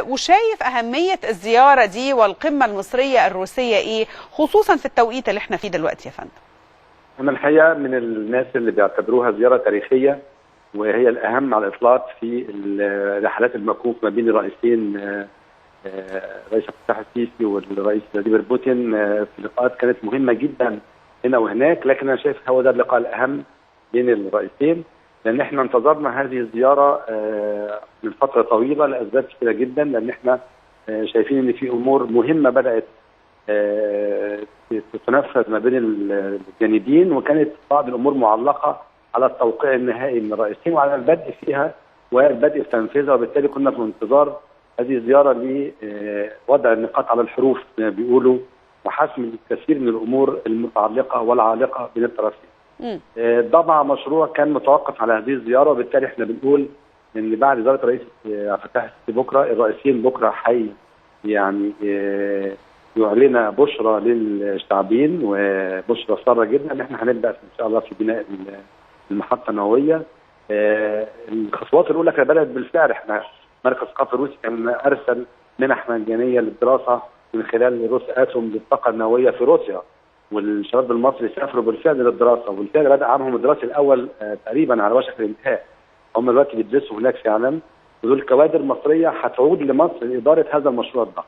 وشايف أهمية الزيارة دي والقمة المصرية الروسية إيه، خصوصا في التوقيت اللي احنا فيه دلوقتي يا فندم؟ أنا الحقيقة من الناس اللي بيعتبروها زيارة تاريخية، وهي الأهم على الإطلاق في الرحلات المكوك ما بين الرئيسين، رئيس عبد الفتاح السيسي والرئيس فلاديمير بوتين. في لقاءات كانت مهمة جدا هنا وهناك، لكن أنا شايف هو ده اللقاء الأهم بين الرئيسين، لأن احنا انتظرنا هذه الزيارة من فترة طويلة لأسباب كثيرة جدا، لأن احنا شايفين إن في أمور مهمة بدأت تتنفذ ما بين الجانبين، وكانت بعض الأمور معلقة على التوقيع النهائي من الرئيسين وعلى البدء فيها والبدء في تنفيذها، وبالتالي كنا في انتظار هذه الزيارة لوضع النقاط على الحروف زي ما بيقولوا، وحسم الكثير من الأمور المتعلقة والعالقة بين الطرفين. طبعا مشروع كان متوقف على هذه الزيارة، وبالتالي احنا بنقول ان بعد زيارة رئيس عبد الفتاح السيسي بكره، الرئيسين بكره يعني يعلن بشرى للشعبين وبشرى ساره جدا ان احنا هنبدا ان شاء الله في بناء المحطه النوويه. الخطوات الاولى كانت بدات بالفعل، احنا مركز الثقافي الروسي كان ارسل منح مجانيه للدراسه من خلال روس اتوم للطاقه النوويه في روسيا، والشباب المصري سافروا بالفعل للدراسه، وبالفعل بدا عامهم الدراسي الاول تقريبا على وشك الانتهاء. هم دلوقتي بيدرسوا هناك فعلا، ودول كوادر مصريه هتعود لمصر لاداره هذا المشروع الضخم.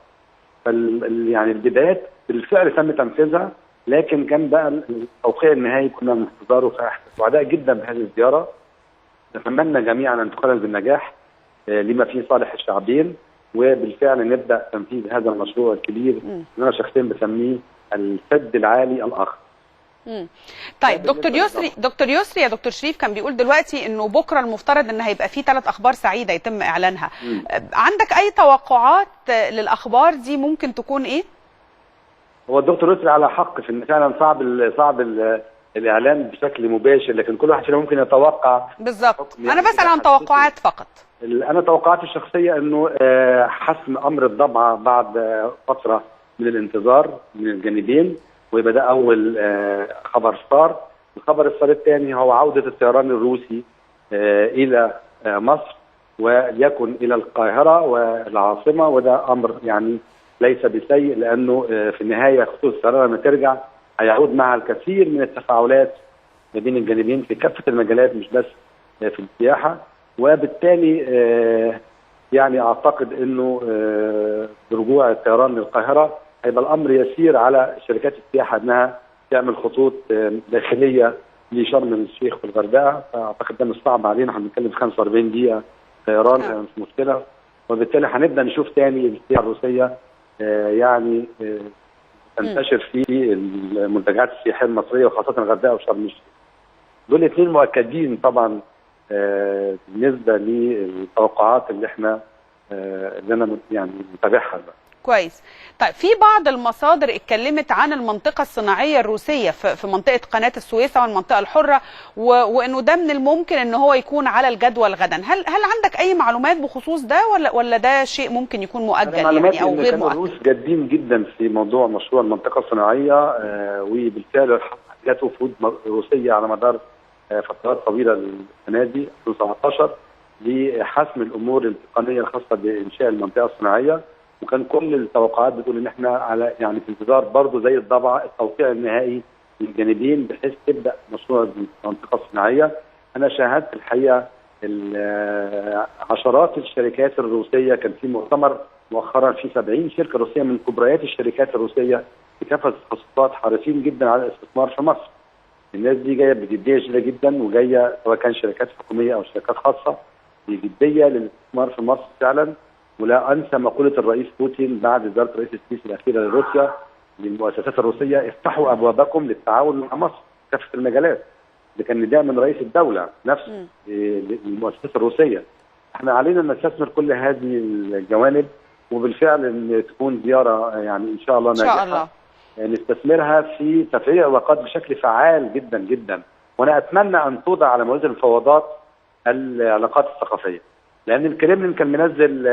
يعني البدايات بالفعل تم تنفيذها، لكن كان بقى التوقيع النهائي كنا منتظره، فاحنا سعداء جدا بهذه الزياره. نتمنى جميعا ان تخرج بالنجاح لما فيه صالح الشعبين، وبالفعل نبدا تنفيذ هذا المشروع الكبير اللي انا شخصيا بسميه السد العالي الاخر. طيب دكتور يسري يا دكتور شريف كان بيقول دلوقتي انه بكره المفترض ان هيبقى فيه 3 اخبار سعيده يتم اعلانها. عندك اي توقعات للاخبار دي ممكن تكون ايه؟ هو الدكتور يسري على حق في ان فعلا صعب الاعلان بشكل مباشر، لكن كل واحد فينا ممكن يتوقع. بالظبط، انا بسال عن توقعات فقط. انا توقعاتي الشخصيه انه حسم امر الضبعه بعد فتره من الانتظار من الجانبين، ويبقى ده اول خبر صار. الخبر الصار الثاني هو عوده الطيران الروسي الى مصر، وليكن الى القاهره والعاصمه، وده امر يعني ليس بسيء، لانه في النهايه خطوط الطيران لما ترجع هيعود معها الكثير من التفاعلات ما بين الجانبين في كافه المجالات مش بس في السياحه، وبالتالي يعني اعتقد انه برجوع الطيران للقاهره هيبقى الامر يسير على شركات السياحه انها تعمل خطوط داخليه لشرم الشيخ والغردقه، فاعتقد ده مش صعب علينا، هنتكلم في 45 دقيقه طيران مش مشكله، وبالتالي هنبدا نشوف تاني السياحه الروسيه يعني تنتشر في المنتجعات السياحيه المصريه وخاصه الغردقه وشرم الشيخ. دول اثنين مؤكدين طبعا بالنسبه للتوقعات اللي انا يعني متابعها بقى. كويس. طيب في بعض المصادر اتكلمت عن المنطقة الصناعية الروسية في منطقة قناة السويس والمنطقة الحرة، وانه ده من الممكن ان هو يكون على الجدول غدا. هل عندك اي معلومات بخصوص ده ولا ده شيء ممكن يكون مؤجل يعني او غير مؤكد؟ الروس جادين جدا في موضوع مشروع المنطقة الصناعية، وبالفعل جات وفود روسية على مدار فترات طويلة السنة دي 2017 لحسم الامور التقنية الخاصة بانشاء المنطقة الصناعية، وكان كل التوقعات بتقول ان احنا على يعني في انتظار برضه زي الضبعه التوقيع النهائي من الجانبين بحيث تبدا مشروع المنطقه الصناعيه. انا شاهدت الحقيقه عشرات الشركات الروسيه، كان في مؤتمر مؤخرا في 70 شركه روسيه من كبريات الشركات الروسيه في كافه التخصصات حريصين جدا على الاستثمار في مصر. الناس دي جايه بجديه شديده جدا، وجايه سواء كان شركات حكوميه او شركات خاصه بجديه للاستثمار في مصر فعلا. ولا انسى مقوله الرئيس بوتين بعد زياره الرئيس السيسي الاخيره لروسيا للمؤسسات الروسيه: افتحوا ابوابكم للتعاون مع مصر في كافه المجالات. ده كان نداء من رئيس الدوله نفسه للمؤسسات الروسيه. احنا علينا ان نستثمر كل هذه الجوانب، وبالفعل ان تكون زياره يعني ان شاء الله ناجحه. ان شاء الله نستثمرها في تفعيل العلاقات بشكل فعال جدا جدا، وانا اتمنى ان توضع على موازين المفاوضات العلاقات الثقافيه، لان الكريملين كان منزل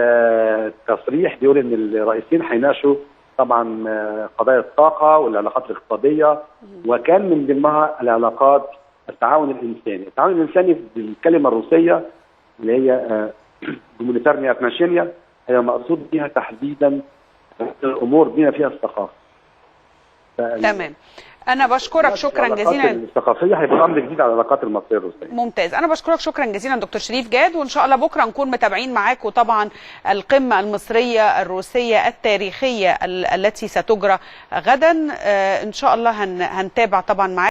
تصريح بيقول ان الرئيسين هيناقشوا طبعا قضايا الطاقه والعلاقات الاقتصاديه، وكان من ضمنها العلاقات التعاون الانساني. التعاون الانساني بالكلمه الروسيه اللي هي هيومانيتارنيا اتناشينيا هي مقصود بها تحديدا الامور بما فيها الثقافه. تمام. انا بشكرك شكرا جزيلا. الثقافيه هيبقى امر جديد على العلاقات المصريه الروسيه. ممتاز. انا بشكرك شكرا جزيلا دكتور شريف جاد، وان شاء الله بكره نكون متابعين معاك، وطبعا القمه المصريه الروسيه التاريخيه التي ستجرى غدا ان شاء الله هنتابع طبعا معاك.